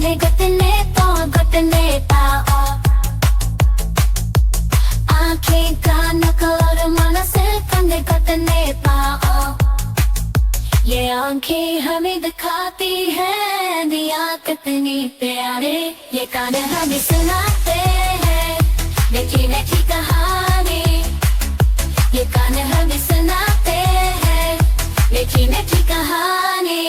घुटने घुटने पाँव घुटने पाँव, आंखें कान और मन से कंधे घुटने पाँव। ये आंखें हमें दिखाती है दिया कितनी प्यारे, ये कान हमें सुनाते हैं मीठी मीठी कहानी। ये कान हमें सुनाते हैं मीठी मीठी कहानी।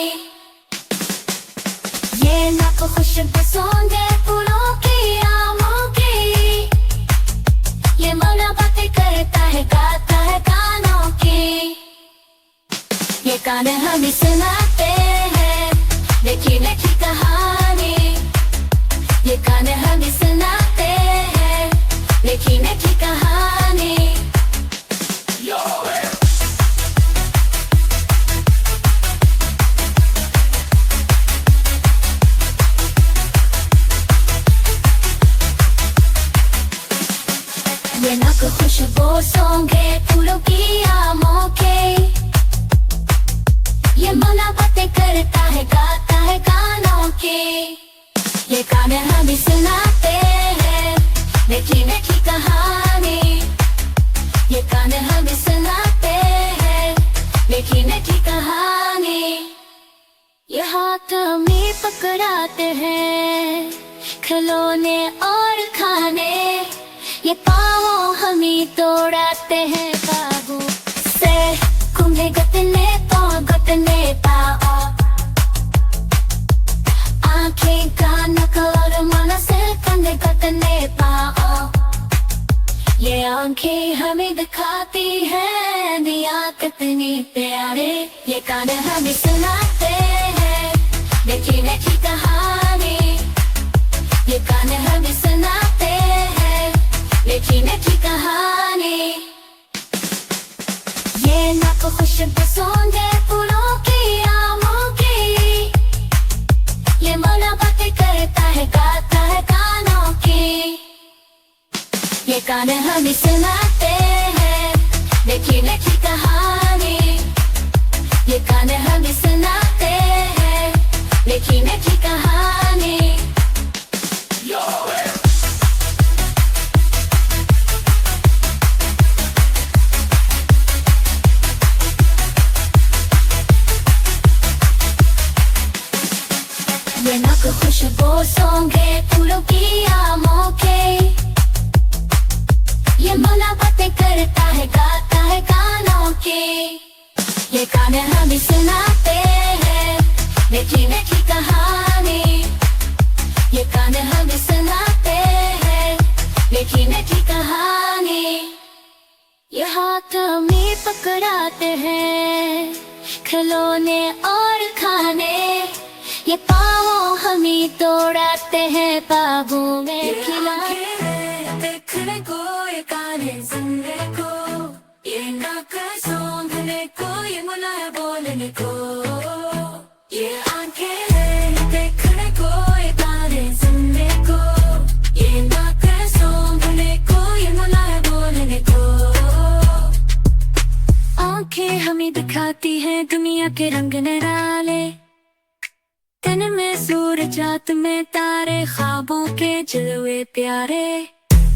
ये नाक खुशबू सूंघे फूलों की आमों की, ये मन बातें करता है गाता है गानों की। ये कान हमें सुनाते हैं मीठी मीठी कहानी। ये कान हमें सुनाते हैं मीठी मीठी कहानी। ये नाक खुशबू सूंघे फूलों की आमों के, ये मन बातें करता है गाता है गानों के। ये कान हमें सुनाते हैं मीठी मीठी कहानी। ये कान हमें सुनाते हैं मीठी मीठी कहानी। ये हाथ हमें पकड़ाते हैं खिलौने और खाने, ये पाँव हमें तोड़ाते हैं बाबू से घुटने घुटने पाँव घुटने पाँव, आंखें कान और मन से कंधे घुटने पाँव। ये आंखें हमें दिखाती है दिया कितनी प्यारे, ये कान हमें सुनाते हैं मीठी मीठी कहानी। ये कान हमें सुनाते हैं मीठी मीठी कहानी। ये नाक खुशबू सूंघे फूलों की आमों की, ये मन बातें करता है गाता है गानों की। ये कान हमें सुनाते हैं मीठी मीठी कहानी। ये कान हमें सुनाते हैं मीठी मीठी कहानी। ये नाक खुशबू सूंघे फूलों की आमों के, ये मन बातें करता है गाता है गानों के। ये कान हमें सुनाते हैं मीठी मीठी कहानी। ये कान हमें सुनाते हैं मीठी मीठी कहानी। ये हाथ हमें पकड़ाते हैं खिलौने और खाने, ये पाँव हमें तोड़ाते हैं बाबू में खिलाते। देखने को ये कान सुनने को, ये नाक सूंघने को, ये मुँह है बोलने को। ये आंखें हैं देखने को, ये कान सुनने को, ये नाक सूंघने को, ये मुँह है बोलने को। आंखें हमें दिखाती हैं दुनिया के रंग निराले, दिन में सूरज रात में तारे, ख्वाबों के जलवे प्यारे।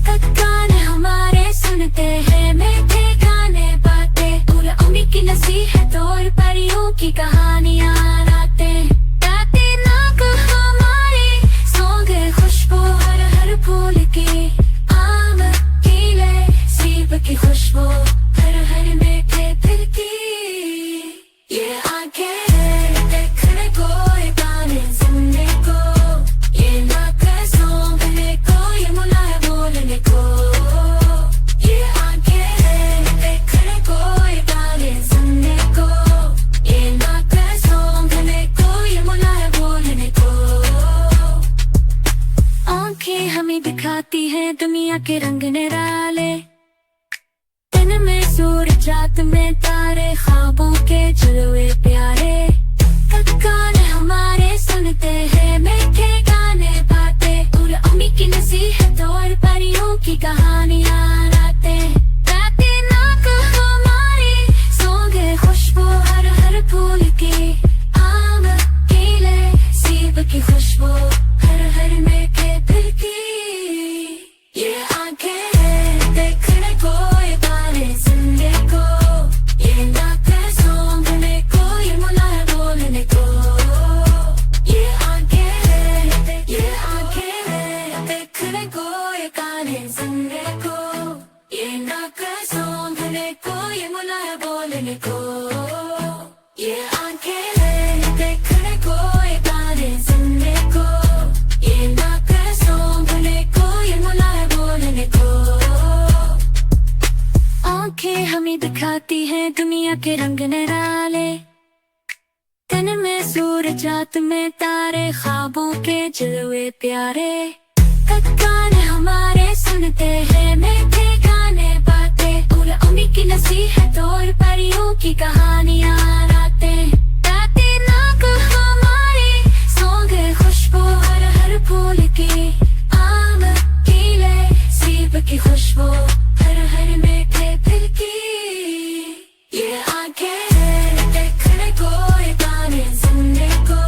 कान हमारे सुनते हैं मीठे गाने बातें, और अम्मी की नसीहत और परियों की कहानियां राते। गाते नाक हमारे सूंघे खुशबू हर हर फूल की, आम केले सेब की खुशबू हर हर मीठे दिल की। ये आंखें देखने को, ये कान सुनने को, ये नाक सूंघने को, ये मुँह है बोलने को। ये आंखें देखने को, ये कान सुनने को, ये नाक सूंघने को, ये मुँह है बोलने को। आंखें हमें दिखाती हैं दुनिया के रंग निराले, दिन में सूरज रात में तारे, ख्वाबों के जलवे प्यारे। कान हमारे सुनते हैं मीठे गाने बातें, और अम्मी की नसीहत और परियों की कहानियां रातें। गाते नाक हमारे सूंघे खुशबू हर हर फूल की, आम केले सेब की खुशबू हर रात में तारे ख्वाबों के जलवे प्यारे कान हमारे सुनते हैं मीठे गाने बातें और अम्मी की नसीहत और परियों की कहानियां रातें नाक हमारी सौंगे खुशबू हर हर फूल की आम केले सेब की खुशबू हर हर मीठे दिल की ये आंखें देखने को ये गाने सुनने को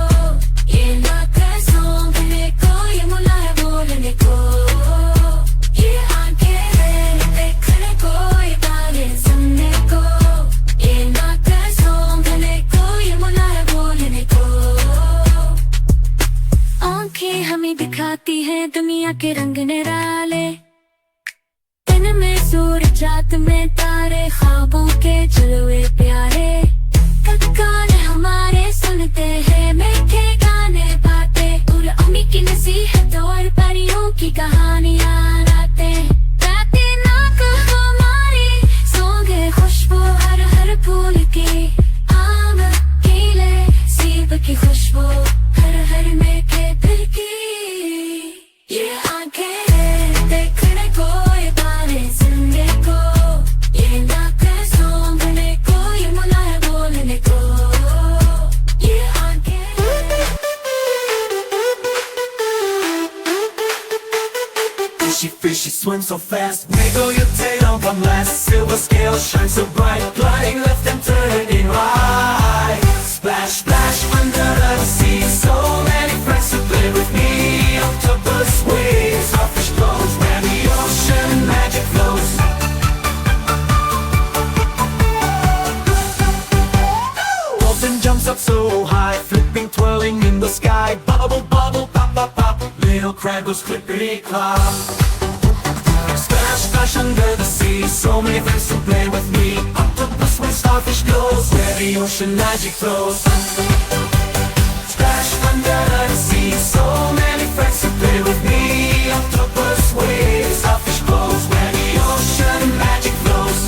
ये नाक सूंघने को ये मुलाय बोलने को ये आंखें देखने को ये गाने सुनने को ये नाक सूंघने को ये मुलाय बोलने को आंखें हमें दिखाती हैं दुनिया के रंग निराले दिन में सूरज रात में तारे ख्वाबों के जलवे प्यारे कान हमारे सुनते हैं मीठे गाने बातें और अम्मी की नसीहत और परियों की कहानियां रातें नाक हमारी सौंगे खुशबू हर हर फूल की आम केले सेब की खुशबू हर हर मीठे दिल की ये आंखें देखने को ये गाने सुनने को ये नाक सूंघने को ये मुलाय बोलने को ये आंखें Fishy, fishy, swim so fast. Wiggle your tail, don't come last. Silver scale shine so bright. Gliding left and turning right. Splash, splash under the sea. So many friends to play with me. Octopus waves, starfish flows. Where the ocean magic flows. Dolphin jumps up so high. Flipping, twirling in the sky. Bubble, bubble, pop, pop, pop. Little crab goes clippity clop. Splash, splash under the sea. So many friends to play with me. Octopus when starfish glows. Where the ocean magic flows. Splash under the sea. So many friends to play with me. Octopus waves, starfish glows. Where the ocean magic flows.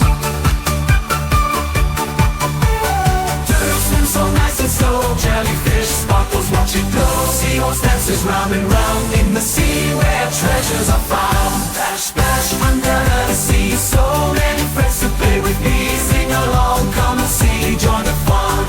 Turtles swim so nice and slow. Jellyfish sparkles, watch it glow. Seahorse dances round and round in the sea where treasures are found. Splash, splash under the sea. So many friends to play with me. Sing along, come and see, join the fun.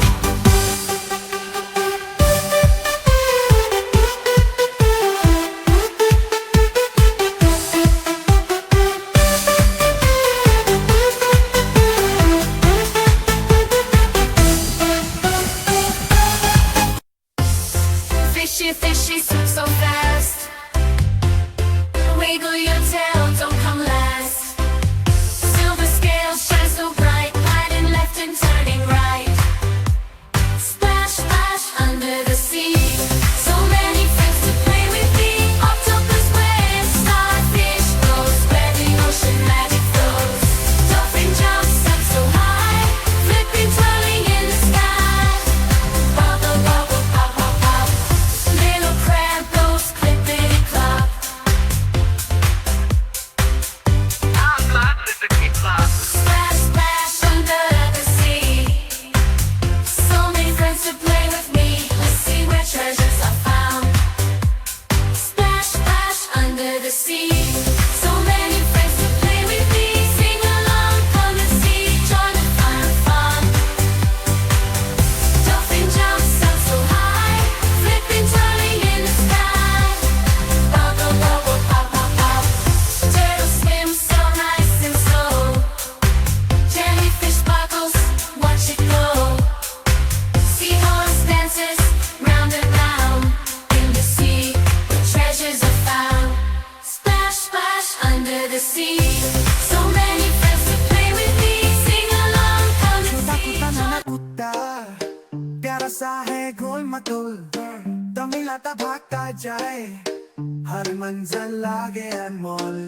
Fishy, fishy, swim so fast. Wiggle your tail, don't come last. Silver scales shine so bright, gliding left and turning right. Splash, splash under the sea. So many friends to play with me. Octopus waves, starfish glows, where the ocean magic flows. Dolphin jumps up so high, flipping, twirling in the sky. Bubble, bubble, pop, pop, pop. Little crab goes clippity clop. I'm glad that the kids laugh. Splash, splash under the sea. So many friends to play with me. Let's see where treasures are found. Splash, splash under the sea. So many friends to play with me. Sing along, come and see, join the fun. Dolphin jumps up so high, flipping, twirling in the sky. Bubble, bubble, pop, pop, pop. Turtles swim so nice and slow. Jellyfish sparkles, watch it glow. Seahorse dances round and round in the sea where treasures are found. Splash, splash under the sea. So many friends to play with me. Sing along, come and see. कुत्ता कुत्ता प्यारा सा है गोल मटोल तमिलाता भागता जाए हर मंजिल लागे अनमोल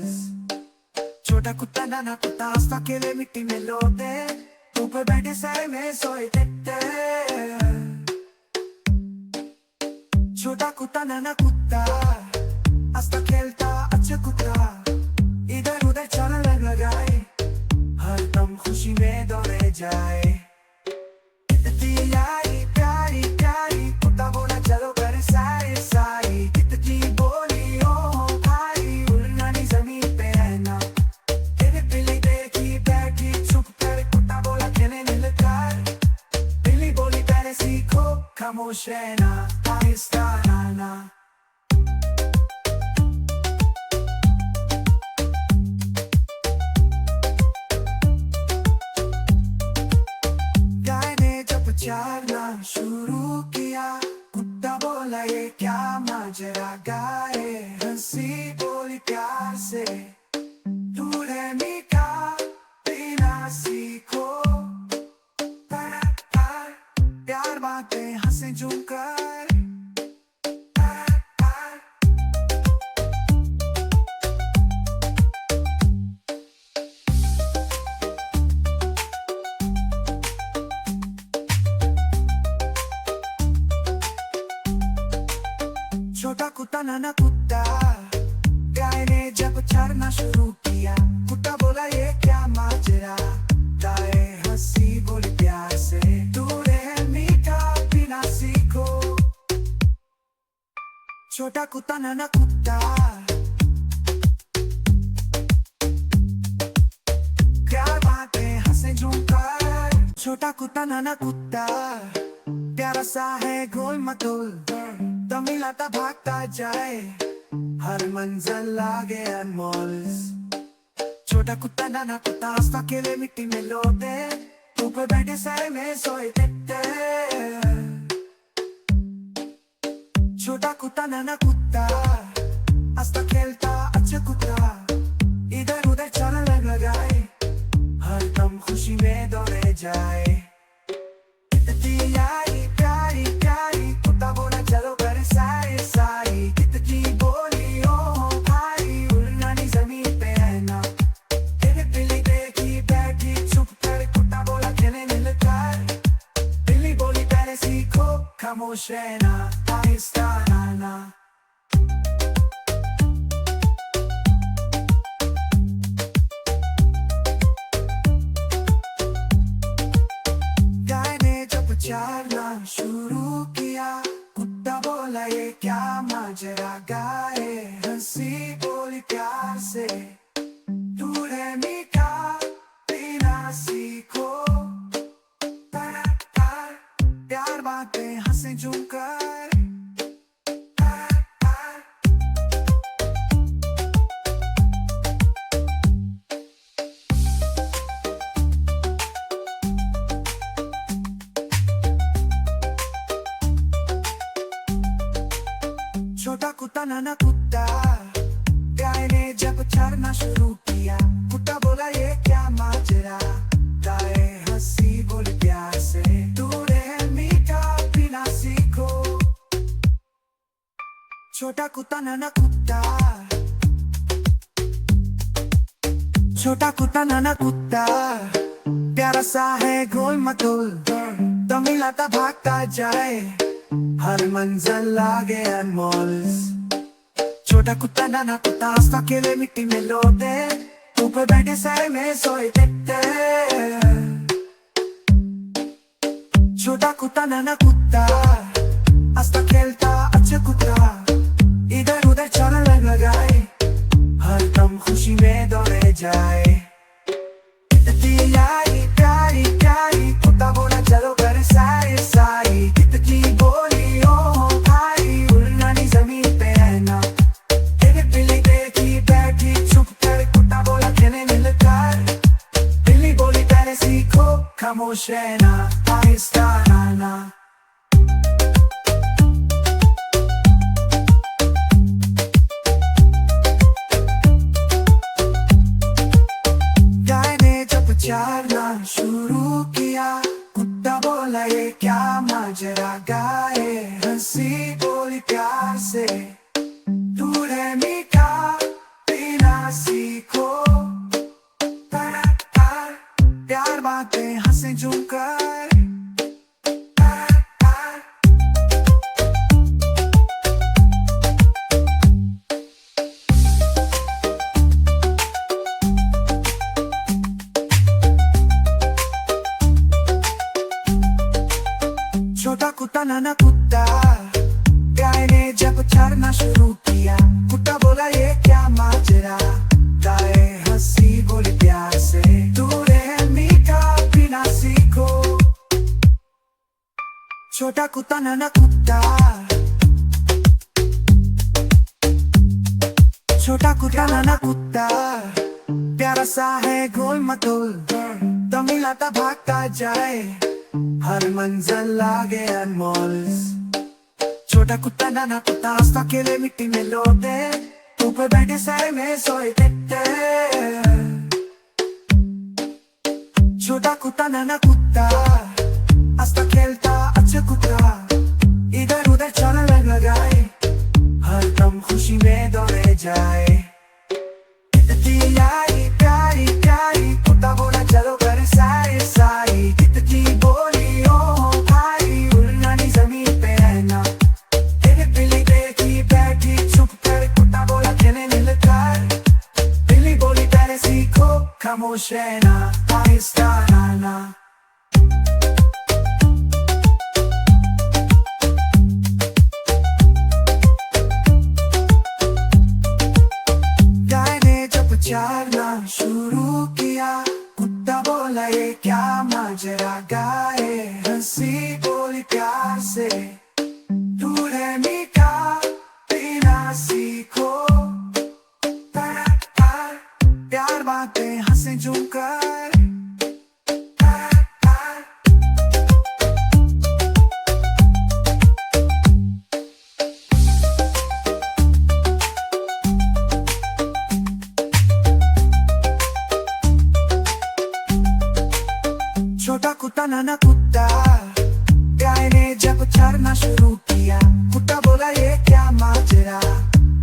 छोटा कुत्ता नाना कुत्ता हंसता अकेले मिट्टी में लौटे ऊपर बैठे सारे में सोए देखते छोटा कुत्ता नाना कुत्ता हंसता खेलता अच्छा कुत्ता इधर उधर चलने लगाए हर दम खुशी में दौड़े जाए इतनी प्यारी प्यारी प्यारी कुत्ता बोला खामोश रहना, आहिस्ता रहना। गाय ने जब चरना शुरू किया, कुत्ता बोला ये क्या माजरा। गाय हंसी बोली प्यार से, दूध है मीठा पीना सीखो। प्यार बातें हंसे झूमकर। छोटा कुत्ता नाना कुत्ता, गाय ने जब चरना शुरू किया, कुत्ता बोला ये क्या माजरा। गाय हंसी बोली प्यार से, दूध है मीठा पीना सीखो। छोटा कुत्ता नाना कुत्ता, प्यार बातें हंसे झूमकर। छोटा कुत्ता नाना कुत्ता, प्यारा सा है गोल मटोल, दम मिलाता भागता जाए, हर मंजिल लागे अनमोल। छोटा कुत्ता नाना कुत्ता, हंसता खेले मिट्टी में लौटे, ऊपर बैठे सारे में सोए देखते। छोटा कुत्ता नाना कुत्ता, हंसता खेलता अच्छा कुत्ता, इधर उधर चलने लगाए, हर दम खुशी में दौड़े जाए। कितनी आई प्यारी प्यारी, कुत्ता बोला चलो घर सारी सारी। कितनी बोली ओ भाई, उड़ना नहीं जमीन पे रहना। तेरे बिल्ली देखी बैठी चुप कर, कुत्ता बोला खेलने लगा। बिल्ली बोली पहले सीखो खामोश रहना, आहिस्ता रहना। चरना शुरू किया, कुत्ता बोला ये क्या माजरा। गाय हंसी बोली प्यार से, दूध है मीठा पीना सीखो। प्यार बातें हंसे झूमकर। छोटा कुत्ता नाना कुत्ता, गाय ने जब चरना शुरू किया, कुत्ता बोला ये क्या माजरा। गाय हंसी बोली प्यार से, दूध है मीठा पीना सीखो। छोटा कुत्ता नाना कुत्ता, छोटा कुत्ता नाना कुत्ता, प्यारा सा है गोल मटोल, दम मिलाता भागता जाए, हर मंजिल लागे अनमोल। छोटा कुत्ता नाना कुत्ता, हंसता खेले मिट्टी में लौटे, ऊपर बैठे सारे में सोए देखते। छोटा कुत्ता नाना कुत्ता, हंसता खेलता अच्छा कुत्ता, इधर उधर चलने लगाए, हर दम खुशी में दौड़े जाए। कितनी आई प्यारी प्यारी, कुत्ता बोला चलो घर सारी सारी। कितनी बोली ओ भाई, उड़ना नहीं जमीन पे रहना। तेरे बिल्ली देखी बैठी चुप कर, कुत्ता बोला खेलने लगा। बिल्ली बोली पहले सीखो खामोश रहना, आहिस्ता रहना। गाय ने जब चरना शुरू किया, कुत्ता बोला ये क्या माजरा। गाय हंसी बोली प्यार से, दूध है मीठा पीना सीखो। प्यार बातें हंसे झूमकर। छोटा कुत्ता नाना कुत्ता, गाय ने जब चरना शुरू किया, कुत्ता बोला ये क्या माजरा। गाय हंसी बोली प्यार से, दूध है मीठा पीना सीखो। छोटा कुत्ता नाना कुत्ता, छोटा कुत्ता नाना कुत्ता प्यारा सा है गोल मटोल दम मिलाता भागता जाए हर मंजिल लागे अनमोल छोटा कुत्ता नाना कुत्ता रास्ता अकेले मिट्टी में लौटे ऊपर बैठे सारे में सोए देते छोटा कुत्ता नाना कुत्ता हंसता खेलता अच्छा कुत्ता इधर उधर चलने लगाए हर दम खुशी में दौड़े जाए इतनी आई प्यारी प्यारी कुत्ता बोला चलो कर सारे सारी कितनी बोली ओ भाई उड़ना नहीं जमीन पे रहना तेरे बिल्ली देखी बैठी चुप कर कुत्ता बोला खेलने निलकर बिल्ली बोली पहले सीखो खामोश रहना आहिस्ता रहना चालना शुरू किया कुत्ता बोला ये क्या माजरा गाए हंसी बोली प्यार से दूर है मीठा पीना सीखो प्यार बातें हंसे झूमकर छोटा कुत्ता नाना कुत्ता गाय ने जब चरना शुरू किया कुत्ता बोला ये क्या माजरा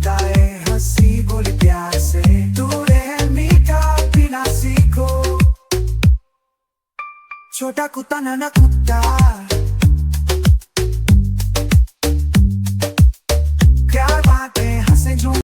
गाय हंसी बोली प्यार से दूर है मीठा पीना सीखो छोटा कुत्ता नाना कुत्ता